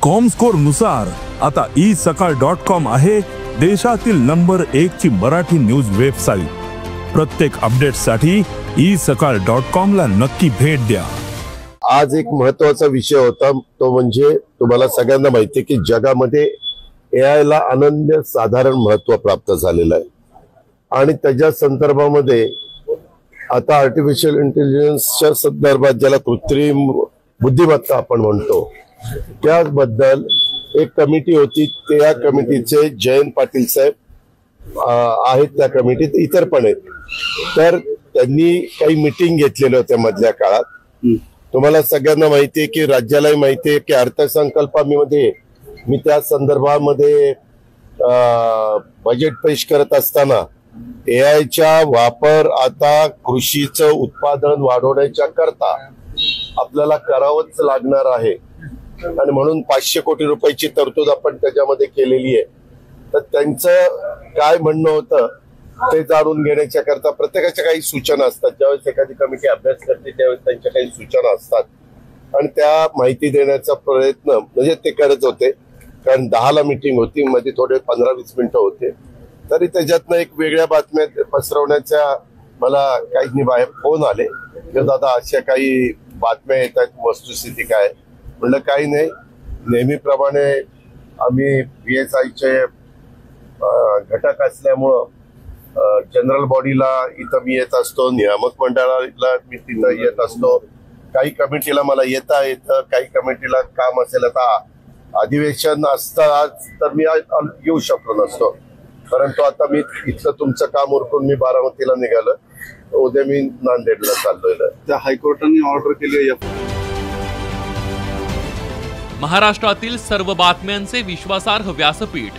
Comscore नुसार आता isakal.com आहे देशातील नंबर 1 ची मराठी न्यूज वेबसाईट। प्रत्येक अपडेटसाठी isakal.com ला नक्की भेट द्या। आज एक महत्त्वाचा विषय होता, तो म्हणजे तुम्हाला सगळ्यांना माहिती आहे की जगामध्ये AI ला अनन्य साधारण महत्त्व प्राप्त झालेलं आहे आणि त्याच्या संदर्भामध्ये आता आर्टिफिशियल इंटेलिजन्सच्या संदर्भात ज्याला कृत्रिम बुद्धिमत्ता आपण म्हणतो त्याबद्दल एक कमिटी होती। त्या कमिटीचे जयंत पाटील साहेब आहेत, त्या कमिटीत इतर पण आहेत। तर त्यांनी काही मीटिंग घेतलेल्या होत्या मधल्या काळात। तुम्हाला सगळ्यांना माहिती आहे की राज्यालाही माहिती आहे की अर्थसंकल्पामध्ये मी त्या संदर्भामध्ये बजेट पेश करत असताना AIचा वापर आता कृषीचं उत्पादन वाढवण्याच्या करता आपल्याला करावंच लागणार आहे आणि म्हणून 500 कोटी रुपयाची तरतूद आपण त्याच्यामध्ये केलेली आहे। तर त्यांचं काय म्हणणं होतं ते जाणून घेण्याच्या करता प्रत्येकाच्या काही सूचना असतात। ज्यावेळेस एखादी कमिटी अभ्यास करते त्यावेळेस त्यांच्या काही सूचना असतात आणि त्या माहिती देण्याचा प्रयत्न म्हणजे ते करत होते। कारण 10 ला मीटिंग होती, मध्ये थोडे 15-20 मिनिटं होते, तरी त्याच्यातनं एक वेगळ्या बातम्या पसरवण्याच्या मला काही बाहेर फोन आले की दादा अशा काही बातम्या येत आहेत, वस्तुस्थिती काय? म्हणलं काही नाही, नेहमीप्रमाणे आम्ही PSIचे घटक असल्यामुळं जनरल बॉडीला इथं मी येत असतो, नियामक मंडळाला मी तिथं येत असतो, काही कमिटीला मला येता येतं, काही कमिटीला काम असेल, आता अधिवेशन असतं आज तर मी येऊ शकलो नसतो, परंतु आता मी इथलं तुमचं काम उरकून मी बारामतीला निघालं, उद्या मी नांदेडला चाललोय। त्या हायकोर्टाने ऑर्डर केली आहे। महाराष्ट्रातील सर्व बातम्यांचे विश्वासार्ह व्यासपीठ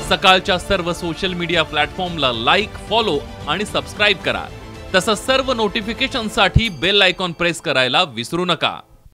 सकाळच्या सर्व सोशल मीडिया प्लॅटफॉर्मला लाईक, फॉलो आणि सबस्क्राईब करा। तसंच सर्व नोटिफिकेशनसाठी बेल आयकॉन प्रेस करायला विसरू नका।